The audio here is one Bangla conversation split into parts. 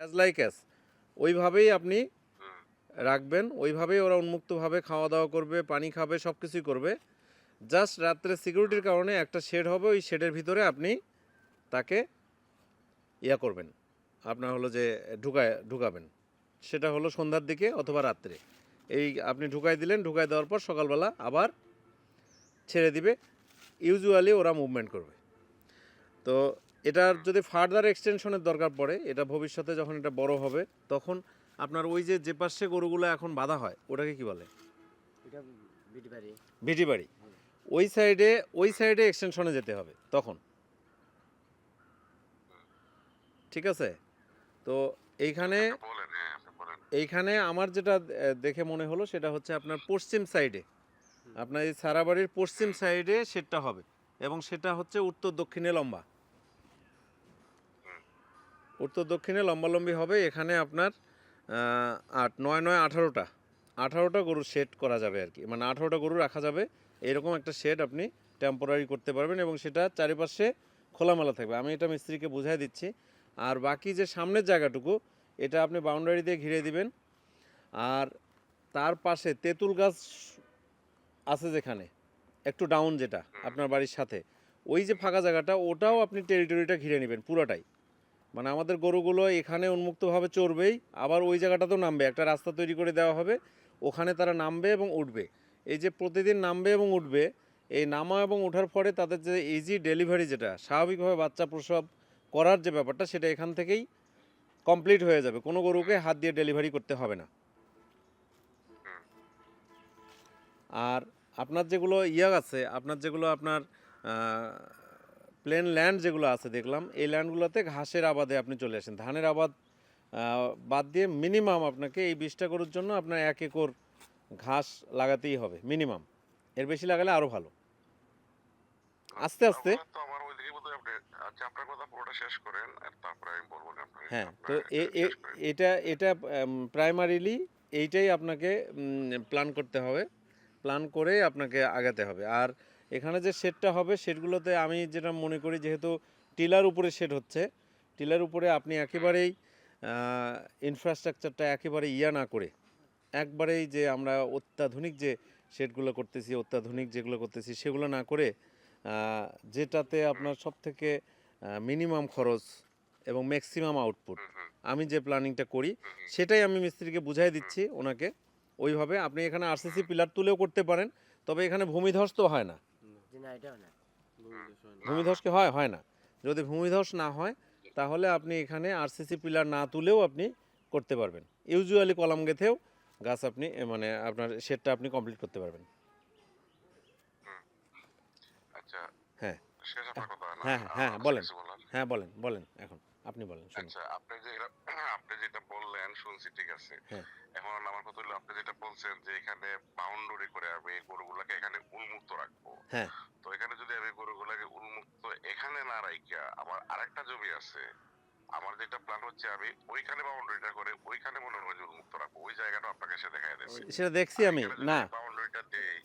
অ্যাজ লাইক অ্যাজ ওইভাবেই আপনি রাখবেন, ওইভাবেই ওরা উন্মুক্তভাবে খাওয়া দাওয়া করবে, পানি খাবে, সব কিছুই করবে। জাস্ট রাত্রে সিকিউরিটির কারণে একটা শেড হবে, ওই শেডের ভিতরে আপনি তাকে করবেন, আপনার হলো যে ঢুকাবেন। সেটা হলো সন্ধ্যার দিকে অথবা রাত্রে। এই আপনি ঢুকাই দিলেন, ঢুকাই দেওয়ার পর সকালবেলা আবার ছেড়ে দিবে। ইউজুয়ালি ওরা মুভমেন্ট করবে। তো এটার যদি ফার্দার এক্সটেনশনের দরকার পড়ে, এটা ভবিষ্যতে যখন এটা বড় হবে, তখন আপনার ওই যে পাশে গরুগুলো এখন বাঁধা হয়, ওটাকে কি বলে? এটা বিটি বাড়ি। ভিটি বাড়ি। ওই সাইডে এক্সটেনশনে যেতে হবে তখন। ঠিক আছে? তো এইখানে এইখানে আমার যেটা দেখে মনে হলো সেটা হচ্ছে আপনার পশ্চিম সাইডে, আপনার এই সারাবাড়ির পশ্চিম সাইডে শেডটা হবে, এবং সেটা হচ্ছে উত্তর দক্ষিণে লম্বা, উত্তর দক্ষিণে লম্বালম্বি হবে। এখানে আপনার 8 9 9 18টা গরুর শেড করা যাবে আর কি, মানে 18টা গরু রাখা যাবে। এরকম একটা শেড আপনি টেম্পোরারি করতে পারবেন, এবং সেটা চারিপাশে খোলামেলা থাকবে। আমি এটা মিস্ত্রিকে বুঝাই দিচ্ছি। আর বাকি যে সামনের জায়গাটুকু, এটা আপনি বাউন্ডারি দিয়ে ঘিরে দিবেন। আর তার পাশে তেঁতুল গাছ আছে যেখানে, একটু ডাউন যেটা আপনার বাড়ির সাথে, ওই যে ফাঁকা জায়গাটা, ওটাও আপনি টেরিটরিটা ঘিরে নেবেন পুরোটাই। মানে আমাদের গরুগুলো এখানে উন্মুক্তভাবে চড়বেই, আবার ওই জায়গাটাতেও নামবে, একটা রাস্তা তৈরি করে দেওয়া হবে, ওখানে তারা নামবে এবং উঠবে। এই যে প্রতিদিন নামবে এবং উঠবে, এই নামা এবং ওঠার পরে তাদের যে ইজি ডেলিভারি, যেটা স্বাভাবিকভাবে বাচ্চা প্রসব করার যে ব্যাপারটা, সেটা এখান থেকেই কমপ্লিট হয়ে যাবে। কোনো গরুকে হাত দিয়ে ডেলিভারি করতে হবে না। আর আপনার যেগুলো আছে, আপনার প্লেন ল্যান্ড যেগুলো আছে দেখলাম, এই ল্যান্ডগুলোতে ঘাসের আবাদে আপনি চলে আসেন। ধানের আবাদ বাদ দিয়ে মিনিমাম আপনাকে এই 20টা গরুর জন্য আপনার 1 একর ঘাস লাগাতেই হবে মিনিমাম। এর বেশি লাগালে আরও ভালো। আস্তে আস্তে। হ্যাঁ, তো এটা এটা প্রাইমারিলি এইটাই আপনাকে প্ল্যান করতে হবে। প্ল্যান করে আপনাকে আগাতে হবে। আর এখানে যে শেডটা হবে, শেডগুলোতে আমি যেটা মনে করি, যেহেতু টিলার উপরে শেড হচ্ছে, টিলার উপরে আপনি একেবারেই ইনফ্রাস্ট্রাকচারটা একেবারে না করে, একবারেই যে আমরা অত্যাধুনিক যে শেডগুলো করতেছি, অত্যাধুনিক যেগুলো করতেছি, সেগুলো না করে যেটাতে আপনার সব থেকে মিনিমাম খরচ এবং ম্যাক্সিমাম আউটপুট, আমি যে প্ল্যানিংটা করি সেটাই আমি মিস্ত্রিকে বুঝাই দিচ্ছি ওনাকে। ওইভাবে আপনি এখানে আরসিসি পিলার তুলেও করতে পারেন, তবে এখানে ভূমিধস তো হয় না। ভূমিধস কি হয়? হয় না। যদি ভূমিধস না হয়, তাহলে আপনি এখানে আরসিসি পিলার না তুলেও আপনি করতে পারবেন। ইউজুয়ালি কলাম গেথেও গাছ আপনি মানে আপনার শেডটা আপনি কমপ্লিট করতে পারবেন। হ্যাঁ, হ্যাঁ, হ্যাঁ, বলেন। হ্যাঁ, বলেন বলেন, এখন আপনি বলেন, শুনুন। আপনি যেটা বললেন শুনছি, ঠিক আছে। হ্যাঁ, এখন আমার কথা হলো, আপনি যেটা বলছেন যে এখানে বাউন্ডারি করে আমি গরুগুলাকে এখানে উন্মুক্ত রাখবো। হ্যাঁ, তো এখানে যদি আমি গরুগুলাকে উন্মুক্ত এখানে না রাখিয়া, আমার আরেকটা জমি আছে, আমার যেটা প্ল্যান হচ্ছে আমি ওইখানে বাউন্ডারিটা করে ওইখানে মনে হয় উন্মুক্ত রাখবো। ওই জায়গাটা আপনাকে সে দেখাই দিয়েছি। সেটা দেখছি আমি। এখানে যদি না, বাউন্ডারিটা দেই,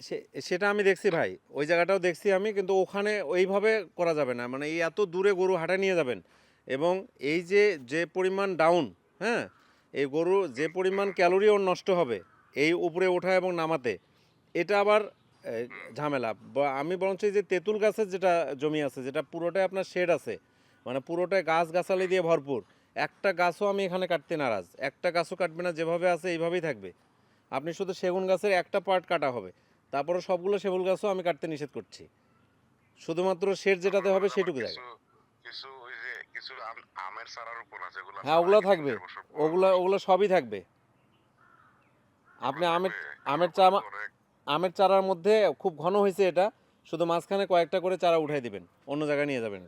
সেটা আমি দেখছি ভাই, ওই জায়গাটাও দেখছি আমি, কিন্তু ওখানে ওইভাবে করা যাবে না। মানে এই এত দূরে গরু হাঁটা নিয়ে যাবেন, এবং এই যে পরিমাণ ডাউন, হ্যাঁ, এই গরু যে পরিমাণ ক্যালোরি ওর নষ্ট হবে এই উপরে ওঠা এবং নামাতে, এটা আবার ঝামেলা। আমি বরঞ্চ এই যে তেঁতুল গাছের যেটা জমি আছে, যেটা পুরোটাই আপনার শেড আছে, মানে পুরোটাই গাছ গাছালি দিয়ে ভরপুর, একটা গাছও আমি এখানে কাটতে নারাজ। একটা গাছও কাটবে না, যেভাবে আছে এইভাবেই থাকবে। আপনি শুধু সেগুন গাছের একটা পার্ট কাটা হবে, তারপরে সবগুলো সেগুন গাছও আমি কাটতে নিষেধ করছি। শুধুমাত্র শেড যেটাতে হবে সেটুকু জায়গা। কিছু ওই যে কিছু আমের চারার উপর আছে, যেগুলো হ্যাঁ, ওগুলো থাকবে, ওগুলো সবই থাকবে। আপনি আমের চারা আমের চারার মধ্যে খুব ঘন হয়েছে এটা, শুধু মাঝখানে কয়েকটা করে চারা উঠাই দিবেন, অন্য জায়গায় নিয়ে যাবেন।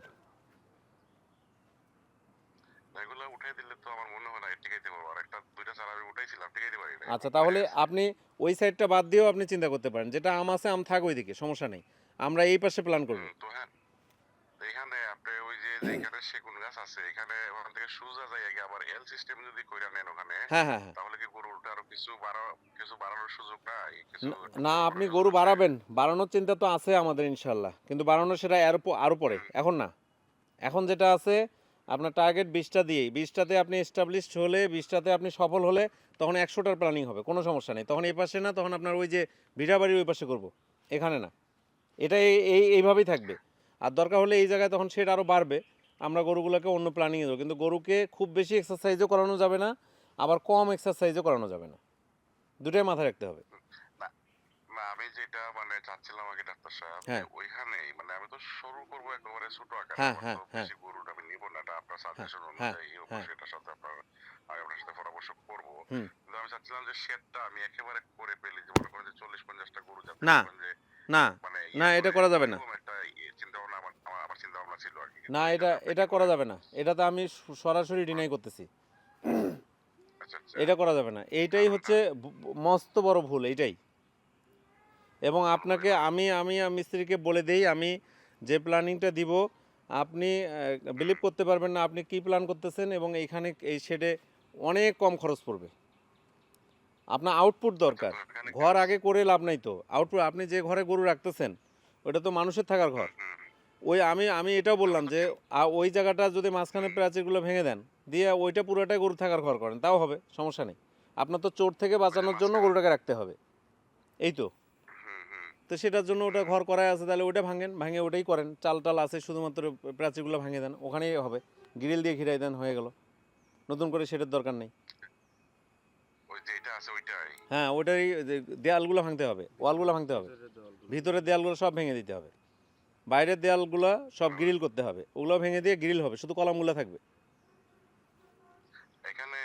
এগুলো উঠাই দিলে তো আমার মনে হয় না টিকাইতে পারবো। আর একটা দুইটা চারা আমি উঠাইছিলাম, টিকাইতে পারি না। আচ্ছা, তাহলে আপনি ওই সাইডটা বাদ দিয়েও আপনি চিন্তা করতে পারেন, যেটা আম আছে আম থাক ওইদিকে, সমস্যা নেই। আমরা এই পাশে প্ল্যান করব। তো হ্যাঁ, এখানে আপনি ওই যে যেখানে সেগুন গাছ আছে, এখানে ওখান থেকে সুজা যায় আগে আবার এল সিস্টেম যদি কইরা নেন ওখানে, হ্যাঁ, হ্যাঁ, হ্যাঁ। তাহলে কি গরুটা আরো কিছু বাড়ানোর সুযোগ নাই? কিছু না, আপনি গরু বাড়াবেন, বাড়ানোর চিন্তা তো আছে আমাদের ইনশাল্লাহ, কিন্তু বাড়ানো সেটা আরও পরে, এখন না। এখন যেটা আছে, আপনার টার্গেট 20টা দিয়েই 20টাতে আপনি এস্টাবলিশড হলে 20টাতে আপনি সফল হলে তখন 100টার প্ল্যানিং হবে, কোনো সমস্যা নেই। তখন এই পাশে না, তখন আপনার ওই যে ভিড়াবাড়ির ওই পাশে করব, এখানে না। এটা এইভাবেই থাকবে। আর দরকার হলে এই জায়গায় তখন শেড আরও বাড়বে, আমরা গরুগুলোকে অন্য প্ল্যানিংয়ে দেবো। কিন্তু গরুকে খুব বেশি এক্সারসাইজও করানো যাবে না, আবার কম এক্সারসাইজও করানো যাবে না, দুটোই মাথায় রাখতে হবে। না না, আমি যেটা মানে চাচ্ছিলাম আগে ডাক্তার সাহেব, যে হ্যাঁ ওইখানেই মানে আমি তো শুরু করবো একেবারে ছোট আকারে, হ্যাঁ আমার হ্যাঁ তো হ্যাঁ বেশি গরুটা আমি নিবো না, এটা আপনার হ্যাঁ সাজেশন হ্যাঁ অনুযায়ী হ্যাঁ অবশ্যই এটার সাথে আমি আপনার সাথে পরামর্শ করবো। হুম। কিন্তু আমি চাচ্ছিলাম যে শেডটা আমি একেবারে করে ফেলি, যে মনে করেন যে 40-50টা গরু যাতে না মনে করেন যে না মানে না, এটা করে করা যাবে না। ওইরকম একটা চিন্তা ভাবনা আমার চিন্তা ভাবনা ছিল আর কি, না, কিন্তু এটা এটাতে আপনি এটা কি করা বলেন? যাবে না, এটাতে আমি সরাসরি ডিনাই করতেছি। আচ্ছা আচ্ছা। এটা করা যাবে না, এইটাই কারণটা হচ্ছে মস্ত বড় ভুল এইটাই। এবং আপনাকে এবার আমি মিস্ত্রিকে বলে দেই, আমি যে প্ল্যানিংটা দিব আপনি বিলিভ করতে পারবেন না আপনি কি প্ল্যান করতেছেন, এবং এইখানে এই শেডে অনেক কম খরচ পড়বে। আপনার আউটপুট আচ্ছা, দরকার, তো এখানে ঘর আগে করে লাভ নাই তো। আউটপুট, আপনি যে ঘরে গরু রাখতেছেন ওটা তো মানুষের থাকার ঘর। হুম হুম হুম। ওই আমি এটাও না, বললাম ওটা যে ওই জায়গাটা যদি মাঝখানে হুম প্রাচীরগুলো ভেঙে দেন, দিয়ে ওইটা পুরোটাই গরু থাকার ঘর করেন, তাও হবে, সমস্যা নেই। আপনার তো চোর থেকে ওই যে বাঁচানোর জন্য মাঝখানে গরুটাকে রাখতে হবে, এই তো। হুম হুম তো সেটার জন্য ওটা হুম। ঘর করাই আছে, তাহলে ওটা ভাঙে ওটাই করেন। চাল টাল আছে, শুধুমাত্র প্রাচীরগুলো ভাঙে দেন, ওখানেই হবে। গ্রিল দিয়ে ঘিরাই দেন, হয়ে গেল। নতুন করে সেটার দরকার নেই। ওই যেটা আছে ওইটাই। হ্যাঁ, ওটাই দেয়ালগুলো ভাঙতে হবে, ওয়ালগুলো ভাঙতে হবে, ভিতরের দেওয়ালগুলো। ভিতরের দেয়ালগুলো সব ভেঙে দিতে হবে, বাইরের দেয়ালগুলো সব গ্রিল করতে হবে, ওগুলো ভেঙে দিয়ে গ্রিল হবে, শুধু কলামগুলো থাকবে। এখানে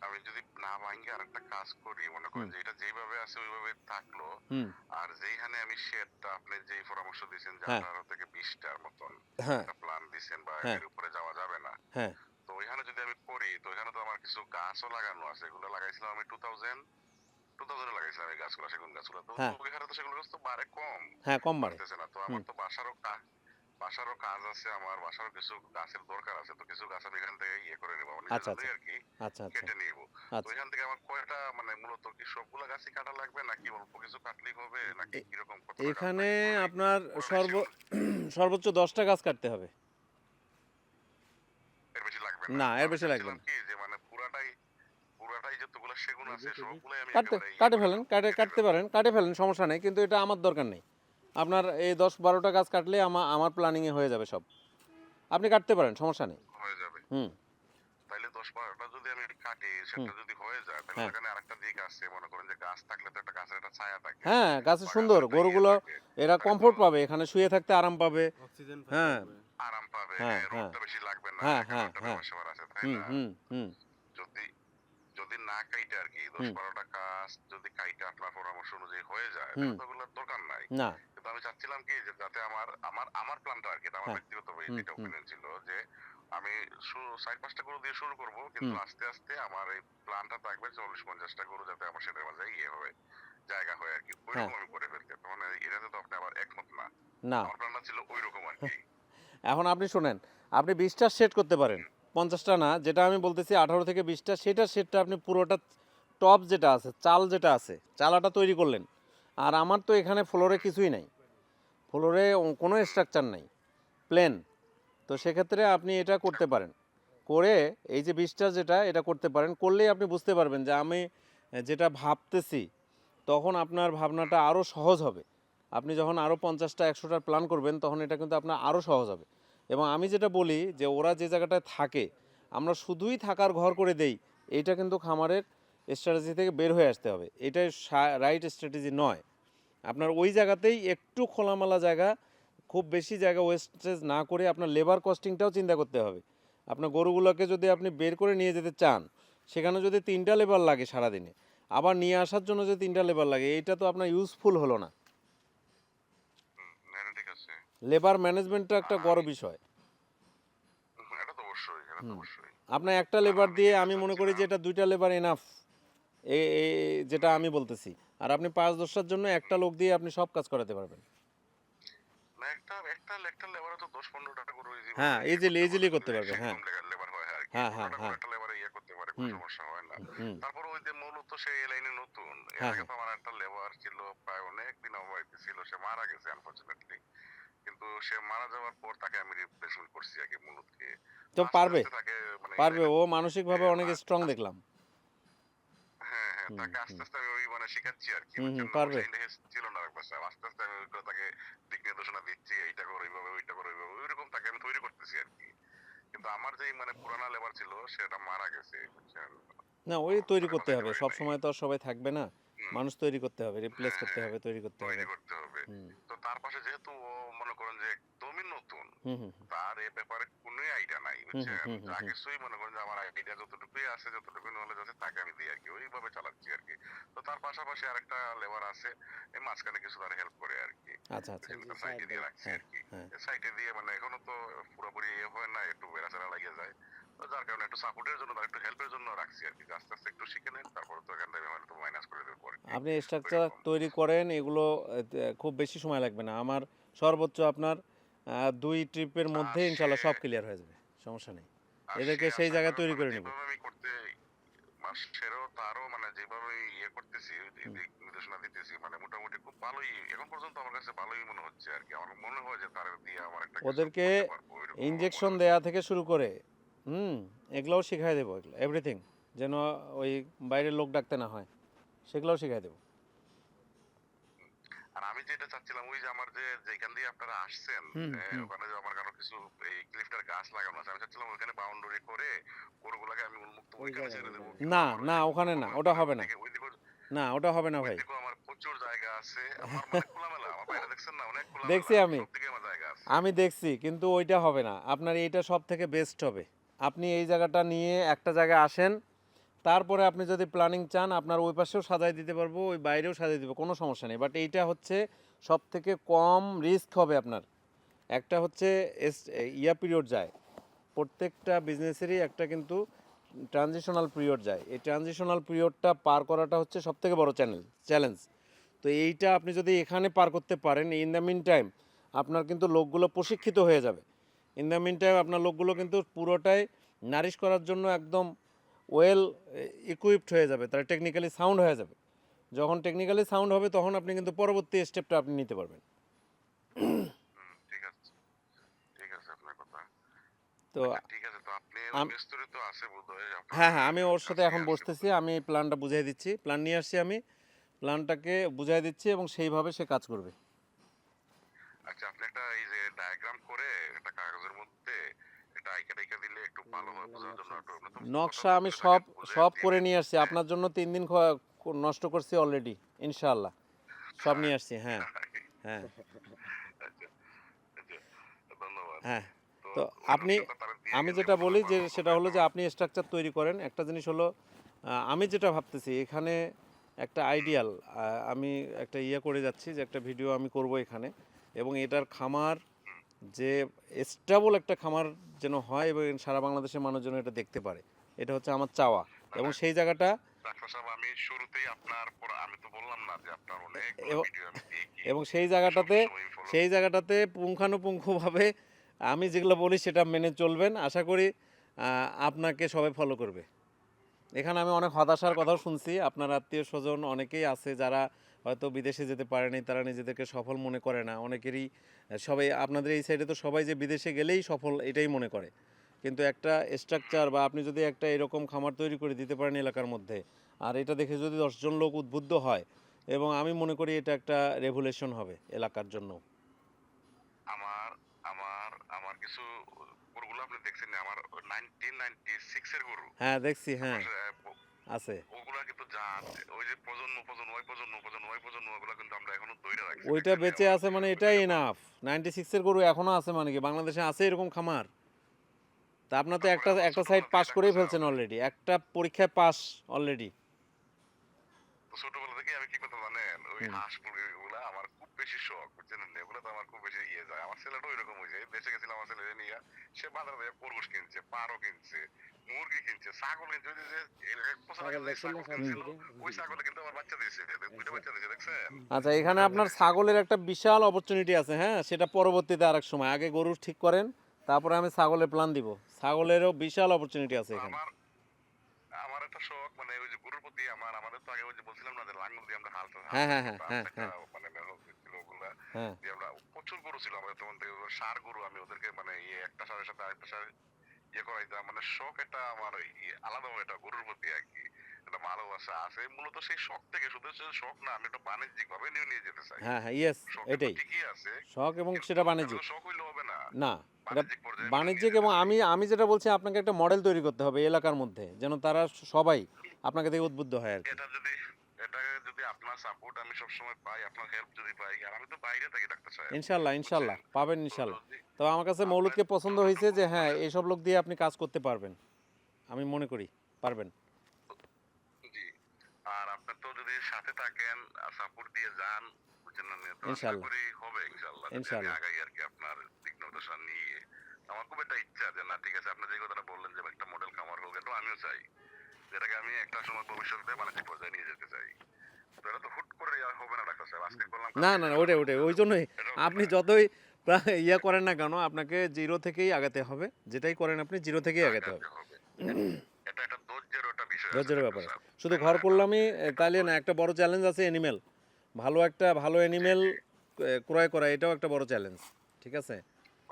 আমি যদি না ভাঙ্গি আরেকটা কাজ করি, মনে করেন হুম যে এটা যেভাবে আছে ওইভাবে থাকলো, হুম। আর যেখানে আমি শেডটা আপনি যেই পরামর্শ দিয়েছেন যে হ্যাঁ 18 থেকে 20টার মতন হ্যাঁ একটা প্ল্যান দিয়েছেন, বা হ্যাঁ এর উপরে যাওয়া যাবে না, হ্যাঁ তো ওইখানে যদি আমি করি, তো ওইখানে তো আমার কিছু গাছও লাগানো আছে, এগুলো লাগাইছিলাম আমি 2000 লাগাইছিলাম এই গাছগুলো, সেগুন গাছগুলো, তো তো হ্যাঁ ওইখানে তো সেগুলো গাছ তো বাড়ে কম, হ্যাঁ, কম বাড়ে। বাড়তেছে না, তো আমার হুম। তো বাসারও কাজ আছে, আমার বাসারও কিছু গাছের দরকার আছে, তো কিছু গাছ আমি এখান থেকে ইয়ে করে নেবো আমার নিজের আচ্ছা আচ্ছা জন্যই আর কি, আচ্ছা আচ্ছা কেটে নিব। তো আচ্ছা। এখান থেকে আমার কয়টা মানে মূলত কি সবগুলা গাছই কাটা লাগবে, নাকি অল্প কিছু কাটলেই হবে, নাকি এ- কিরকম কতটা গাছ এখানে লাগে আপনার বড় বেশি সর্বোচ্চ 10টা গাছ কাটতে হবে। এর বেশি লাগবে না? না, তো এর আমি বেশি লাগবে চাচ্ছিলাম না। কি যে মানে পুরাটাই যতগুলো সেগুন আছে সবগুলাই আমি কাটতে একেবারে ইয়ে কাটে করে ফেলেন, ফেলবো, কাটে কেটে কাটতে ফেলবো। পারেন, কাটে ফেলেন, সমস্যা নেই, কিন্তু এটা আমার দরকার নেই। আপনার এই 10-12টা গাছ কাটলে আমার প্ল্যানিংয়ে হয়ে যাবে সব। আপনি কাটতে পারেন, সমস্যা নেই। হয়ে যাবে। হুম তাইলে 10-12টা যদি আমি কাটি, হুম। সেটা যদি হয়ে যায়, তাহলে তো হ্যাঁ এখানে আরেকটা দিক আছে, মনে করেন যে গাছ থাকলে তো একটা গাছের একটা ছায়া থাকে, হ্যাঁ, গাছে বা সুন্দর, গাছের একটা ইয়ে গরুগুলো থাকে, এরা তাই তো? কমফোর্ট পাবে, এখানে শুয়ে থাকতে আরাম পাবে। অক্সিজেন হ্যাঁ পাবে। আরাম পাবে, হ্যাঁ হ্যাঁ, হ্যাঁ রোদটা বেশি লাগবে না, হ্যাঁ এখানে হ্যাঁ একটা হ্যাঁ। ব্যাপার-স্যাপার আছে, তাই হুম না? হুম হুম যদি যদি না কাইটা আর কি হুম 10-12টা কাজ যদি কাইটা আপনার পরামর্শ অনুযায়ী হয়ে যায়, হুম। তাহলে তো ওগুলোর দরকার নাই। না। কিন্তু আমি চাচ্ছিলাম কি যে যাতে আমার প্ল্যানটা আর কি, এটা আমার হ্যাঁ। ব্যক্তিগত হুম এটা হুম ওপিনিয়ন ছিল যে আমি 4-5টা গরু দিয়ে শুরু করব, কিন্তু হুম। আস্তে আস্তে আমার এই প্ল্যানটা থাকবে 40-50টা গরু যাতে আমার সেটার মাঝে ইয়ে হয়, জায়গা হয় আর কি, হ্যাঁ। ওইরকম আমি করে ফেলতে, তো মানে এটাতে তো আপনি আবার একমত না? না, আমার প্ল্যানটা ছিল ওইরকম আর কি। এখন আপনি শোনেন, আপনি 20টা সেট করতে পারেন, 50টা না। যেটা আমি বলতেছি 18 থেকে 20টা, সেটটা আপনি পুরোটা টপ যেটা আছে, চাল যেটা আছে, চালাটা তৈরি করলেন। আর আমার তো এখানে ফ্লোরে কিছুই নাই, ফ্লোরে কোনো স্ট্রাকচার নাই, প্লেন। তো সেক্ষেত্রে আপনি এটা করতে পারেন, করে এই যে 20টা যেটা এটা করতে পারেন, করলেই আপনি বুঝতে পারবেন যে আমি যেটা ভাবতেছি, তখন আপনার ভাবনাটা আরও সহজ হবে। আপনি যখন আরও 50টা 100টার প্ল্যান করবেন, তখন এটা কিন্তু আপনার আরও সহজ হবে। এবং আমি যেটা বলি যে ওরা যে জায়গাটায় থাকে, আমরা শুধুই থাকার ঘর করে দেই, এইটা কিন্তু খামারের স্ট্র্যাটেজি থেকে বের হয়ে আসতে হবে, এটাই রাইট স্ট্র্যাটেজি নয়। আপনার ওই জায়গাতেই একটু খোলামেলা জায়গা, খুব বেশি জায়গা ওয়েস্টেজ না করে আপনার লেবার কস্টিংটাও চিন্তা করতে হবে। আপনার গরুগুলোকে যদি আপনি বের করে নিয়ে যেতে চান, সেখানে যদি 3টা লেবার লাগে সারাদিনে, আবার নিয়ে আসার জন্য যে 3টা লেবার লাগে, এইটা তো আপনার ইউজফুল হলো না। এটা ঠিক আছে। লেবার ম্যানেজমেন্টটা একটা আর বড় আমি বিষয়। এটা তো অবশ্যই, এটা তো হুম। অবশ্যই। আপনার একটা আর লেবার আমি দিয়ে যেটা আমি মনে করি যে চাচ্ছিলাম, এটা 2টা লেবার এনাফ, যেটা আমি বলতেছি। আর আপনি 5-10টার জন্য একটা লোক দিয়ে আপনি সব কাজ করাতে পারবেন। না, একটা লেবারে তো 10-15টা গরু হ্যাঁ, ইয়ে ইজিলি করতে পারে, ইজিলি করতে যদি পারবেন। হ্যাঁ সেরকম লেবার হয় আর কি, হ্যাঁ হ্যাঁ 15টা গরু হ্যাঁ। একটা লেবারে ইয়ে করতে পারে, কোনো হুম সমস্যা হয় না। হুম। তারপর ওই যে মূলত সে এই লাইনে নতুন, এর হ্যাঁ আগে হ্যাঁ তো আমার একটা লেবার ছিল, প্রায় অনেক দিন আমার বাড়িতে ছিল, সে মারা গেছে আনফরচুনেটলি। কিন্তু সে মারা যাওয়ার পর তাকে আমি রিপ্লেসমেন্ট করছি আর কি মুলুদকে। তো আস্তে পারবে আস্তে তাকে মানে পারবে ও মানসিকভাবে অনেক স্ট্রং দেখলাম। হ্যাঁ, হ্যাঁ, হুম তাকে আস্তে, হুম আস্তে আমি ওই মানে শিখাচ্ছি আরকি, হুম হুম বুঝছেন না? ও পারবে। সেই ইন্টারেস্ট ছিল না এক বাসায়। আস্তে, আস্তে আমি তাকে দিক নির্দেশনা দিচ্ছি, এইটা করো এইভাবে, ওইটা করো এইভাবে। ওইরকম তাকে আমি তৈরি করতেছি আরকি। কিন্তু আমার যেই মানে পুরানা লেবার ছিল সেটা মারা গেছে, বুঝছেন? না ওই তৈরি ওরে করতে বাঁচাইতে হবে, পারি সব নাই। সময় তো আর সবাই থাকবে না। হুম। মানুষ তৈরি করতে হবে, রিপ্লেস হ্যাঁ, করতে হ্যাঁ, হবে, তৈরি করতে হবে। তৈরি করতে হবে। হুম তো তার পাশে যেহেতু ও মনে করেন যে একদমই নতুন, হুম হুম তার এ ব্যাপারে কোনোই আইডিয়া নাই, হুম হুম বুঝছেন? হুম হুম যা হুম। কিছুই মনে করেন যে আমার আইডিয়া যতটুকুই আছে, যতটুকু নলেজ আছে তাকে আমি দিই আরকি। ওইভাবে চালাচ্ছি আরকি। তো তার পাশাপাশি আরেকটা লেবার আছে, এই মাঝখানে কিছু তার হেল্প করে আরকি। আচ্ছা আচ্ছা। ওইজন্য জি তার সাহেব সাইডে ভাই। দিয়ে রাখছি হ্যাঁ আরকি। হ্যাঁ। সাইডে দিয়ে মানে এখনো তো পুরোপুরি ইয়ে হয় না, একটু বেড়াচেরা লাগিয়ে যায়। তো যার কারণে একটু সাপোর্টের জন্য, তার একটু হেল্পের জন্য রাখছি আরকি। যে আস্তে, আস্তে একটু শিখে নেন, তারপরে তো এখান থেকে হয়তো মাইনাস করে দেবো আরকি। আপনি স্ট্রাকচার ওইরকম। তৈরি করেন এগুলো খুব বেশি সময় লাগবে না। আমার সর্বোচ্চ আপনার ২ ট্রিপের আর মধ্যে সে ইনশাআল্লাহ সব ক্লিয়ার হয়ে যাবে। সমস্যা নেই। আর সে এদেরকে সেই আশা জায়গায় করে তৈরি মানে করে নিব। যেভাবে আমি করতে সেরও তারও মানে যেভাবে ইয়ে করতেছি, হুম। দিক নির্দেশনা দিতেছি, মানে মোটামুটি খুব ভালোই এখন পর্যন্ত আমার কাছে ভালোই মনে হচ্ছে আরকি। আমার মনে হয় যে তার দিয়ে আমার একটা কিছু ওদেরকে করতে পারবো। এরকম আমার মনে ইনজেকশন দেয়া হচ্ছে। থেকে শুরু করে হুম, এগুলোও শিখাই দেবো এগুলো এভরিথিং। যেন ওই বাইরের লোক ডাকতে না হয়। সেগুলোও শিখাই দেবো। আর আমি যেটা চাচ্ছিলাম ওই যে আমার যে যেখান দিয়ে আপনারা আসছেন, হুম হুম। ওখানে যে আমার কারো কিছু এই ক্লিফটার গাছ লাগানো আছে, আমি চাচ্ছিলাম ওইখানে বাউন্ডারি করে গরুগুলাকে আমি উন্মুক্ত ওই ওইখানে জায়গায়, ছেড়ে ওই দেবো, জায়গায়। কিংবা না আমার ওই না যে ওখানে না, কুকুরগুলো ওটা মানে হবে না। না ওটা হবে না ওই ভাই। দিকেও আমার প্রচুর জায়গা আছে। আমার মানে খোলামেলা, আমার বাইরে দেখছেন না অনেক দেখছি খোলামেলা, আমি। সব দিকে আমার জায়গা আছে। আমি দেখছি কিন্তু ওইটা হবে না, আপনার এইটা সব থেকে বেস্ট হবে। আপনি এই জায়গাটা নিয়ে একটা জায়গায় আসেন, তারপরে আপনি যদি প্ল্যানিং চান আপনার ওই পাশেও সাজাই দিতে পারবো, ওই বাইরেও সাজাই দেবো, কোনো সমস্যা নেই। বাট এইটা হচ্ছে সব থেকে কম রিস্ক হবে আপনার। একটা হচ্ছে ইয়া পিরিয়ড যায়, প্রত্যেকটা বিজনেসেরই একটা কিন্তু ট্রানজিশনাল পিরিয়ড যায়। এই ট্রানজিশনাল পিরিয়ডটা পার করাটা হচ্ছে সব থেকে বড় চ্যালেঞ্জ। তো এইটা আপনি যদি এখানে পার করতে পারেন, ইন দ্য মিন টাইম আপনার কিন্তু লোকগুলো প্রশিক্ষিত হয়ে যাবে। ইন দ্য মিন টাইম আপনার লোকগুলো কিন্তু পুরোটাই নারিশ করার জন্য একদম ওয়েল ইকুইপড হয়ে যাবে, তারা টেকনিক্যালি সাউন্ড হয়ে যাবে। যখন টেকনিক্যালি সাউন্ড হবে তখন আপনি কিন্তু পরবর্তী স্টেপটা আপনি নিতে পারবেন। ঠিক আছে, ঠিক আছে আপনার কথা। তো আচ্ছা ঠিক আছে, তো আপনি ওই আম- মিস্ত্রি তো আছে বোধহয় আপনার হ্যাঁ হ্যাঁ, আমি ওর সাথে কাছেই এখন আছে বসতেছি, বোধহয়। আমি প্ল্যানটা বুঝিয়ে দিচ্ছি, প্ল্যান নিয়ে আসছি, আমি প্ল্যানটাকে বুঝিয়ে দিচ্ছি এবং সেইভাবে সে কাজ করবে। আচ্ছা আপনি একটা এই যে ডায়াগ্রাম করে একটা কাগজের মধ্যে একটা আইকা টাইকা দিলে একটু ভালো হয় এগুলো বোঝার জন্য। নকশা একটু আপনি তো কথা নকশা আমি বলতে সব থাকেন, বুঝে সব দিয়ে করে দিন। নিয়ে আসছি, হ্যাঁ। আপনার জন্য 3 দিন নষ্ট করছি অলরেডি। ইনশাআল্লাহ সব তাই? নিয়ে আসছি। হ্যাঁ তাই? হ্যাঁ আচ্ছা, আচ্ছা। ধন্যবাদ। হ্যাঁ। তো তো ওই আপনি, নকশাটা তারা দিয়ে আমি গেলে যেটা মনে বলি হয় যে ভালো সেটা হবে হলো যে আমার। আপনি স্ট্রাকচার তৈরি করেন। একটা জিনিস হলো আমি যেটা ভাবতেছি এখানে একটা আইডিয়াল, আমি একটা ইয়ে করে যাচ্ছি যে একটা ভিডিও আমি করব এখানে, এবং এটার খামার যে স্টেবল একটা খামার যেন হয় এবং সারা বাংলাদেশের মানুষ যেন এটা দেখতে পারে, এটা হচ্ছে আমার চাওয়া। না, এবং সেই জায়গাটা ডাক্তার সাহেব আমি শুরুতেই আপনার পর আমি তো বললাম না যে আপনার অনেকগুলো এবং ভিডিও আমি দেখি। এবং সেই আমি জায়গাটাতে সবসময় ফলো সেই জায়গাটাতে পুঙ্খানুপুঙ্খভাবে আমি যেগুলো বলি সেটা মেনে চলবেন। আশা করি আপনাকে সবাই ফলো করবে। এখানে আমি অনেক হতাশার এটা কথাও তো শুনছি। আপনার আত্মীয়-স্বজন অনেকেই আছে যারা হয়তো বিদেশে যেতে পারেনি, তারা নিজেদেরকে সফল মনে করে না। অনেকেরই সবাই আপনাদের এই সাইডে তো সবাই যে বিদেশে গেলেই সফল এটাই মনে করে। কিন্তু একটা স্ট্রাকচার বা আপনি যদি একটা এরকম খামার তৈরি করে দিতে পারেন এলাকার মধ্যে, আর এটা দেখে যদি ১০ জন লোক উদ্বুদ্ধ হয়, এবং আমি মনে করি এটা একটা রেভুলেশন হবে এলাকার জন্য। আমার আমার আমার কিছু গরুগুলো আপনি দেখছেন না, আমার 1996 এর গরু। হ্যাঁ, দেখছি, আপনার হ্যাঁ, আছে। ওগুলা কিন্তু জাত, ওই যে প্রজন্ম ওগুলা কিন্তু আমরা এখনো ধইরা রাখছি, ওইটা দেখছেন নি বেঁচে আমার আছে মানে ওই এটাই দুইটা গরু। এনাফ। 96 এর গরু এখনো আছে মানে কি বাংলাদেশে আছে এরকম খামার? তা আপনার তো তারপরে একটা আমার একটা সাইড ছোটবেলা থেকে পাস করেই ডাকতেছে, ফেলছেন অলরেডি, একটা পরীক্ষায় পাস অলরেডি। তো ছোটবেলা থেকে আমি কি করতে জানেন, ওই হুম। হাঁস মুরগি গুলা আমার খুব বেশি শখ, বুঝছেন না? এগুলো তো আমার খুব বেশি ইয়ে যায়। আমার ছেলেটাও এরকম হয়েছে, দেশে গেছিলাম আমার ছেলে নিয়ে, সে বাজারে থেকে খরগোশ কিনছে, পারো কিনছে, মুরগি কিনছে, ছাগল কিনছে। ওই যে এক বছর আগে ছাগল যে দেখছেন না ছাগল হুম। কিনছিল, সানসিটে? ওই ছাগলে কিন্তু আমার বাচ্চা দিয়েছে, দুইটা আচ্ছা, বাচ্চা দিয়েছে, দেখছেন? আচ্ছা, এখানে দুইটা বাচ্চা আপনার দিয়েছে। ছাগলের একটা বিশাল অপরচুনিটি আছে, হ্যাঁ, সেটা পরবর্তীতে আরেক সময়। আগে গরু ঠিক করেন, তারপরে আমি ছাগলের প্ল্যান দিব। ছাগলেরও বিশাল অপরচুনিটি আছে তো এখানে। আমার আমার একটা শখ মানে ওই যে গরুর প্রতি আমাদের তো আগে ওই যে বলছিলাম না যে লাঙ্গল দিয়ে আমরা হাল হ্যাঁ হ্যাঁ হ্যাঁ করতাম, হ্যাঁ একটা হ্যাঁ মানে মেহনত ছিল ওগুলা হ্যাঁ দিয়ে আমরা প্রচুর গরু ছিল আমাদের তখন থেকে ষাঁড় গরু আমি ওদেরকে মানে একটা ষাঁড়ের সাথে আরেকটা ষাঁড় করাইতাম মানে শখ এটা আমার আলাদা এটা গরুর প্রতি আর কি একটা ভালোবাসা আছে মূলত সেই শখ থেকে শুধু শখ না আমি এটা বাণিজ্যিক ভাবে নিয়ে যেতে চাই। হ্যাঁ হ্যাঁ ইয়েস, শখের তো এটাই ঠিকই আছে শখ, এবং কিন্তু সেটা খালি বাণিজ্যিক তো শখ হইলে হবে না, না। এটা বাণিজ্যিক পর্যায়ে আমি নিয়ে বাণিজ্যিক, যেতে এবং চাই। আমি আমি যেটা বলছি আপনাকে একটা মডেল তৈরি করতে হবে এই এলাকার মধ্যে, যেন তারা সবাই আপনাকে দেখে উদ্বুদ্ধ হয় আর কি। এটা যদি আপনার সাপোর্ট আমি সবসময় পাই, আপনার হেল্প যদি পাই, আর আমি তো বাইরে থাকি ডাক্তার সাহেব, ইনশাল্লাহ ইনশাল্লাহ বুঝছেন? পাবেন তো ইনশাল্লাহ। যদি তো আমার কাছে আপনার মৌলুদকে পছন্দ হয়েছে যতটুকু যে হ্যাঁ মানে এইসব লোক দিয়ে আপনি কাজ করতে পারবেন, আমি মনে করি পারবেন। জি, আর আপনার তো যদি সাথে থাকেন সাপোর্ট দিয়ে যান, বুঝছেন না, তো আশা ইনশাল্লাহ করি হবে ইনশাআল্লাহ যদি আমি ইনশাল্লাহ আগাই আর কি আপনার দিক নির্দেশনা নিয়ে। আমার খুব একটা ইচ্ছা যে না ঠিক আছে আপনি যে কথাটা বললেন যে একটা মডেল খামার হোক, এটা আমিও চাই, যেটাকে আমি একটা সময় ভবিষ্যতে বাণিজ্যিক পর্যায়ে নিয়ে যেতে চাই। তো এটা তো হুট করে আর হবে না ডাক্তার সাহেব, আজকে করলাম না কালকে না না করলাম, ওটাই ওটাই, ওই জন্যই এটা আপনি হবে না। যতই প্রায় ইয়া করেন না কেন আপনাকে জিরো থেকেই আগাতে হবে, যেটাই করেন আপনি জিরো থেকেই আগাতে হবে। আগাতে হবে। এটা একটা ধৈর্যের একটা বিষয় আছে ধৈর্যের ডাক্তার ব্যাপার আছে, সাহেব, শুধু তাই না? ঘর এটা করলামই একটা তাইলে না, ধৈর্য। একটা বড় চ্যালেঞ্জ আছে অ্যানিমেল, ভালো জি ভালো জি ক্রয় করা, এটাও একটা বড় চ্যালেঞ্জ, ঠিক আছে।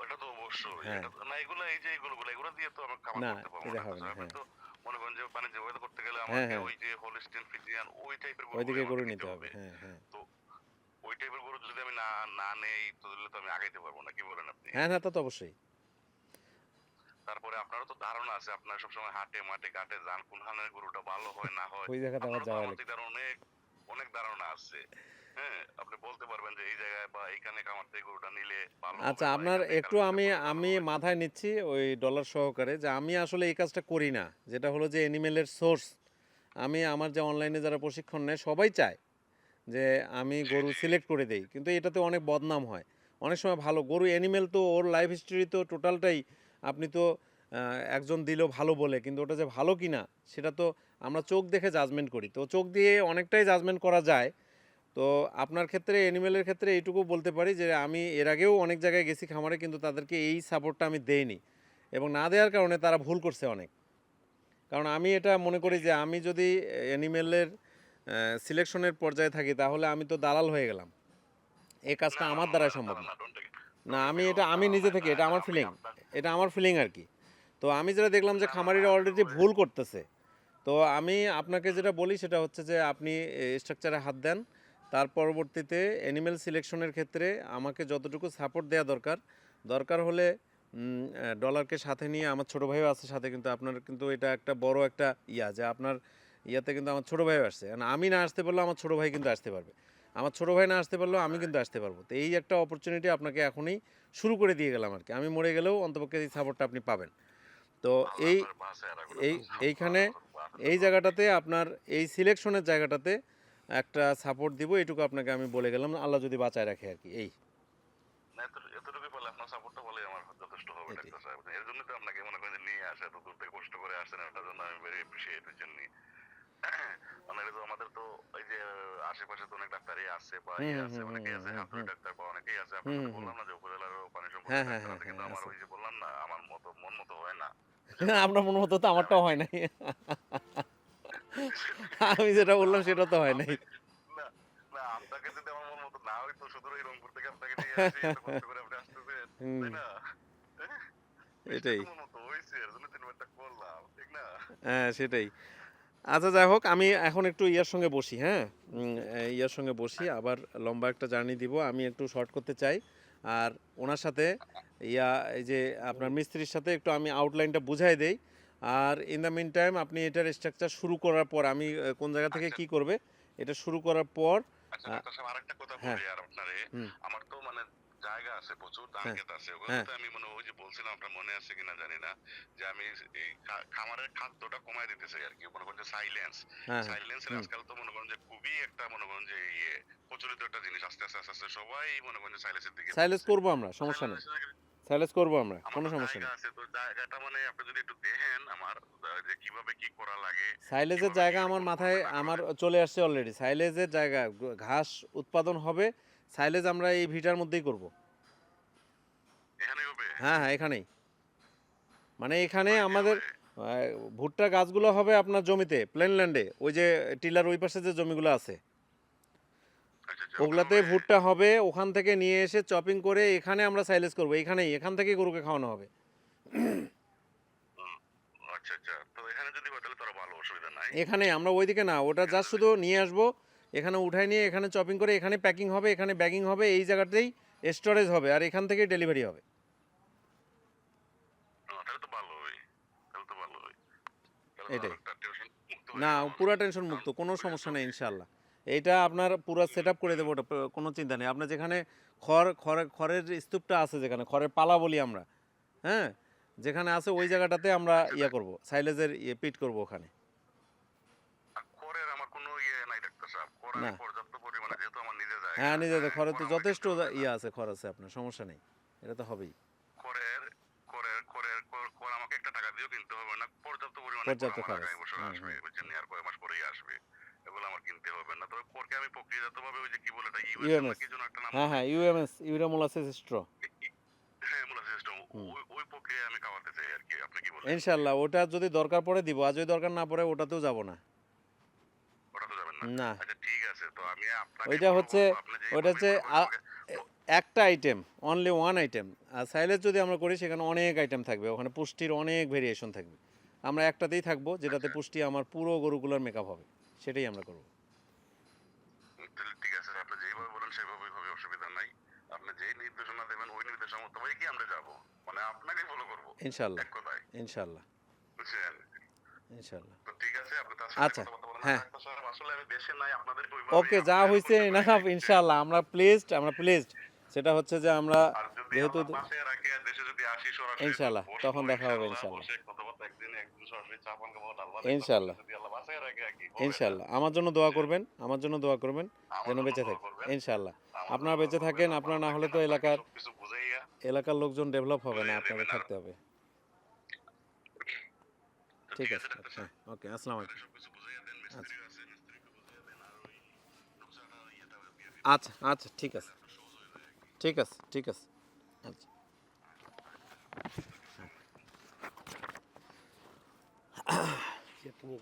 ওটা তো অবশ্যই, হ্যাঁ এটা না এগুলো এই যে এগুলো দিয়ে তো আমরা খামার না করতে পারবো এটা না হবে ডাক্তার না, সাহেব। আমি হ্যাঁ তো মনে করেন যে বাণিজ্য ব্যবসা করতে গেলে হ্যাঁ আমাকে হ্যাঁ ওই যে হোলিস্টিন ফ্রিজিয়ান ওই টাইপের গরুগুলো ওইদিকে আমাকে গরু নিতে নিতে হবে, হবে। হ্যাঁ হ্যাঁ তো ওই টাইপের গরু যদি আমি না না নেই তাহলে তো আমি আগাইতে পারবো না, কি বলেন আপনি? হ্যাঁ হ্যাঁ তা তো অবশ্যই। তারপরে আপনারও তো ধারণা আছে, আপনারা সবসময় হাটে মাঠে ঘাটে যান, কোন হানের গরুটা ভালো হয় না হয়, ওই জায়গাতে আমার আপনারও তো যাওয়া আমার লাগে। থেকে আরো অনেক অনেক ধারণা আছে। হ্যাঁ, আপনি বলতে পারবেন যে এই জায়গায় বা এইখানে খামার থেকে গরুটা নিলে ভালো হবে আচ্ছা বা আপনার এখান থেকে একটু কালেকশন আমি করলে ভালো আমি হবে। মাথায় নিচ্ছি ওই ডলার সহকারে, যে আমি আসলে এই কাজটা করি না, যেটা হলো যে অ্যানিমেলের সোর্স, আমি আমার যে অনলাইনে যারা প্রশিক্ষণ নেয় সবাই চায় যে আমি জি গরু জি সিলেক্ট করে দেই, কিন্তু এটাতে অনেক বদনাম হয়। অনেক সময় ভালো গরু অ্যানিমেল তো ওর লাইফ হিস্ট্রি তো টোটালটাই আপনি তো একজন দিলেও ভালো বলে, কিন্তু ওটা যে ভালো কি না সেটা তো আমরা চোখ দেখে জাজমেন্ট করি, তো চোখ দিয়ে অনেকটাই জাজমেন্ট করা যায়। তো আপনার ক্ষেত্রে অ্যানিমেলের ক্ষেত্রে এইটুকু বলতে পারি যে আমি এর আগেও অনেক জায়গায় গেছি খামারে, কিন্তু তাদেরকে এই সাপোর্টটা আমি দেইনি, এবং না দেওয়ার কারণে তারা ভুল করছে অনেক। কারণ আমি এটা মনে করি যে আমি যদি অ্যানিমেলের সিলেকশনের পর্যায়ে থাকি তাহলে আমি তো দালাল হয়ে গেলাম, এই কাজটা না না আমার না না, দ্বারাই এটা সম্ভব তারা না। না, ডোন্ট না গেট আমি মি এটা রং, আমি তারা না, নিজে থেকে, এটা এটা এটা আমার আমি ফিলিং, আপনার এটা আমার ফিলিং আর কি। তো আমি যেটা দেখলাম যে না না খামারিরা অলরেডি আসলে ভুল করতেছে। তো আমি আপনাকে যেটা বলি সেটা হচ্ছে যে আপনি স্ট্রাকচারে হাত দেন, তার পরবর্তীতে অ্যানিমেল সিলেকশনের ক্ষেত্রে আমাকে যতটুকু সাপোর্ট দেওয়া দরকার, দরকার হলে ডলারকে সাথে নিয়ে, আমার ছোটো ভাইও আছে সাথে, কিন্তু আপনার কিন্তু এটা একটা বড় একটা ইয়া যে আপনার ইয়াতে কিন্তু আমার ছোটো ভাইও আসছে, কারণ আমি না আসতে পারলেও আমার ছোটো ভাই কিন্তু আসতে পারবে, আমার ছোটো ভাই না আসতে পারলেও আমি কিন্তু আসতে পারবো। তো এই একটা অপরচুনিটি আপনাকে এখনই শুরু করে দিয়ে গেলাম আর কি, আমি মরে গেলেও অন্তপক্ষে এই সাপোর্টটা আপনি পাবেন। তো আল্লাহ এই আপনার বাসায় রাখুন, এই আপনার এইখানে বাসায় এই রাখুন। জায়গাটাতে আপনার এই সিলেকশনের জায়গাটাতে একটা সাপোর্ট দিব, এটুকু আপনাকে আমি বলে গেলাম, আল্লাহ যদি বাঁচায় রাখে আর কি, এই না এতটুকু বলে আপনার সাপোর্টটা বলে আমার যথেষ্ট হবে এটাই। ডাক্তার সাহেব। এর জন্য তো আপনাকে মনে করেন যে নিয়ে আসা, এত দূর থেকে কষ্ট করে আসছেন, এটার জন্য আমি ভেরি অ্যাপ্রিশিয়েট এর জন্য। মানে এটা তো আমাদের তো এই যে আশেপাশে তো অনেক ডাক্তারই আছে বা হুম ইয়ে হুম আছে, হুম অনেকেই আছে হুম হাতুড়ি হুম ডাক্তার বা অনেকেই আছে, হুম আপনাকে হুম তো হুম বললাম না যে উপজেলার পানি সম্পদের হ্যাঁ হ্যাঁ ডাক্তার হ্যাঁ আছে, হ্যাঁ কিন্তু আমার আছে। ওই যে বললাম না আমার মতো মন মতো হয় না, বুঝছেন না? আপনার মনে হতো তো যে আমি আমারটাও হয় নাই। আমি যেটা না বললাম আমার সেটা তো হয় নাই। আপনি না না আপনাকে যদি আমার মন মতো না হইতো শুধু এই রংপুর থেকে আপনাকে নিয়ে আসি, এত কষ্ট করে আপনি আসতেছেন, হুম তাই না? নিশ্চয়ই এটাই, তো মন মতো হয়েছে, এর জন্য তিনবারটা করলাম, ঠিক না? হ্যাঁ সেটাই। আচ্ছা যাই হোক, আমি এখন একটু ইয়ার সঙ্গে বসি, হ্যাঁ ইয়ার সঙ্গে বসি, আবার লম্বা একটা জার্নি দিব, আমি একটু শর্ট করতে চাই। আর ওনার সাথে ইয়া এই যে আপনার মিস্ত্রির সাথে একটু আমি আউটলাইনটা বুঝাই দেই। আর ইন দ্য মিন টাইম আপনি এটার স্ট্রাকচার শুরু করার পর আমি কোন জায়গা থেকে আচ্ছা কি করবে এটা শুরু করার পর আচ্ছা আহ, ডাক্তার সাহেব আরেকটা কথা হ্যাঁ বলি আর আপনারে, হুম আমার তো মানে জায়গা আছে প্রচুর, ধান হ্যাঁ ক্ষেত আছে, হ্যাঁ ওগুলোতে আমি মনে ওই যে বলছিলাম আপনার মনে আছে কিনা জানি না, যে আমি এই খামারের খাদ্যটা কমায় দিতে চাই আর কি, মনে করেন যে সাইলেন্স, হ্যাঁ হ্যাঁ সাইলেন্সের হুম আজকাল তো মনে করেন যে খুবই একটা মনে করেন যে ইয়ে প্রচলিত একটা জিনিস, আস্তে আস্তে আস্তে আস্তে সবাই মনে করেন যে সাইলেন্সের দিকে সাইলেজ যাচ্ছে। করবো আমরা, তো সমস্যা নেই, সাইলেন্স সাইলেজ করবো আমরা, আমার কোনো তো সমস্যা জায়গা নেই। আছে, তো জায়গাটা মানে আপনি যদি একটু দেখেন আমার যে কিভাবে কি করা লাগে, সাইলেজের কিভাবে কি জায়গা আমার রোপণ মাথায় করবেন না আমার করবেন। চলে আসছে অলরেডি, সাইলেজের জায়গা ঘাস উৎপাদন হবে, সাইলেজ আমরা এই ভিটার মধ্যেই করব। এখানেই হবে? হ্যাঁ হ্যাঁ এখানেই, মানে এখানে বাড়ি দিয়ে আমাদের হবে? ভুট্টা গাছগুলো হবে আপনার জমিতে প্লেন ল্যান্ডে, ওই যে টিলার ওই পাশে যে জমিগুলো আছে আচ্ছা আচ্ছা ওগুলাতে ভুট্টা হবে, ওখান থেকে নিয়ে এসে চপিং করে এখানে আমরা সাইলেজ করবো, এখান থেকে গরুকে খাওয়ানো হবে। আচ্ছা আচ্ছা, তো এখানে যদি হয় তাহলে তো আরো ভালো, অসুবিধা নাই। এখানে আমরা ওইদিকে না, ওটা জাস্ট শুধু নিয়ে আসবো, এখানে উঠাই নিয়ে এখানে চপিং করে এখানে প্যাকিং হবে, এখানে ব্যাগিং হবে, এই জায়গাতেই স্টোরেজ হবে, আর এখান থেকেই ডেলিভারি হবে। তাহলে তো ভালোই, তাহলে তো ভালোই, তাহলে তো এটাই। আরেকটা টিউশন মুক্ত হয়ে না, গেল আমাদের। পুরা টেনশন মুক্ত, কোনো সমস্যা নেই ইনশাল্লাহ। এইটা আপনার পুরো সেট আপ করে দেবো, ওটা কোনো চিন্তা নেই। আপনার যেখানে খড়ের স্তূপটা আছে, যেখানে খড়ের পালা বলি আমরা, হ্যাঁ, যেখানে আছে ওই জায়গাটাতে আমরা ইয়ে করব, সাইলেজের পিট করব ওখানে। আর খড়ের আমার কোনো ইয়ে নাই ডাক্তার সাহেব, খড় আমি না, পর্যাপ্ত পরিমাণে, যেহেতু আমার নিজের জায়গা, হ্যাঁ, নিজেদের খড়ের খড় তো আমাকে যথেষ্ট কিনতে হবে না। ইয়ে আছে, খড় আছে আপনার, সমস্যা নেই, এটা তো হবেই। খড়ের খড় আমাকে একটা টাকা দিয়েও কিনতে হবে না, পর্যাপ্ত পরিমাণে খড় পর্যাপ্ত আমার খরচ। আগামী বছর আসবে, বুঝছেন, আর কয়েক মাস পরেই আসবে, এগুলো আমার কিনতে হবে না। তবে খড়কে আমি প্রক্রিয়াজাত ভাবে ওই যে কি বলে এটা ইউএস ইউএমএস, কি যেন একটা নাম হ্যাঁ আছে, হ্যাঁ, ইউএমএস, ইউরামোলাসিস স্ট্র। হ্যাঁ মূলা সিস্টেম, ওই প্রক্রিয়ায় আমি খাওয়াতে চাই আর কি, আপনি কি বলেন? ইনশাল্লাহ ওটা যদি দরকার পড়ে দিব, আর যদি দরকার না পড়ে ওটাতেও যাব না। ওটা তো যাবেন না। না, আচ্ছা ঠিক আছে, তো আমি আপনাকে ওইটা হচ্ছে, আপনি ওইটা যেইভাবে হচ্ছে একটা আইটেম, অনলি ওয়ান আইটেম। আর সাইলেজ যদি আমরা করি সেখানে অনেক আইটেম থাকবে, ওখানে পুষ্টির অনেক ভেরিয়েশন থাকবে। আমরা একটাতেই থাকবো যেটাতে পুষ্টি আমার পুরো গরুগুলোর মেকআপ হবে, সেটাই আমরা করব। তাহলে ঠিক আছে, আপনি যেইভাবে বলেন সেভাবেই হবে, অসুবিধা নাই। আপনি যেই নির্দেশনা দেবেন ওই নির্দেশনা মোতাবেক কি আমরা যাব, মানে আপনাকে ফলো করব ইনশাল্লাহ, এক কথায়, ইনশাল্লাহ, বুঝছেন? ইনশাল্লাহ। তো ঠিক আছে, আপনি তার সাথে আচ্ছা, কথা বলতে বলেন। আর হ্যাঁ, ডাক্তার সাহেব আসলে আমি দেশে নাই, আপনাদেরকে ওইভাবেই ওকে, যা আপনাদের হয়েছে করতে না, পারি নাই। ইনশাল্লাহ আমরা প্লিজড, সেটা হচ্ছে যে আমরা আর যদি যেহেতু, আল্লাহ পাশে রাখে দেশে যদি আসি সরাসরি, তো ইনশাল্লাহ বসবো তখন দেখা হবে, ইনশাআল্লাহ, ইনশাল্লাহ, বসে কথাবার্তা একদিন সরাসরি চা পান খাবো, ডাল ভাত একটা হবে, ইনশাল্লাহ, যদি আল্লাহ পাশে রাখে আর কি, হবে না? ইনশাল্লাহ। আমার জন্য দোয়া করবেন, আমার জন্য দোয়া করবেন, আমার যেন জন্য বেঁচে দোয়া থাকি, করবেন, ইনশাল্লাহ। আমার জন্য আপনারা বেঁচে দোয়া করবেন। থাকেন, আর আপনারা ভালো না হলে থাকেন, তো আপনাকে সবকিছু বুঝাইয়া এলাকার লোকজন ডেভেলপ হবে না, বুঝাইয়া আপনাদের দেবেন। আর থাকতে হবে। তো ঠিক ঠিক আছে, আছে ডাক্তার হ্যাঁ, সাহেব, ওকে, আসসালামু আপনাকে আলাইকুম। সবকিছু বুঝাইয়া দেন, আচ্ছা, মিস্ত্রি আছে মিস্ত্রিকে বুঝাইয়া দেন, আর ওই নকশাটা ইয়েটা দিয়ে দিবেন, আচ্ছা, আচ্ছা, ঠিক আছে, আপনার সহজ হয়ে যায় আর কি। ঠিক আছে, ঠিক আছে, আচ্ছা। সে তুমি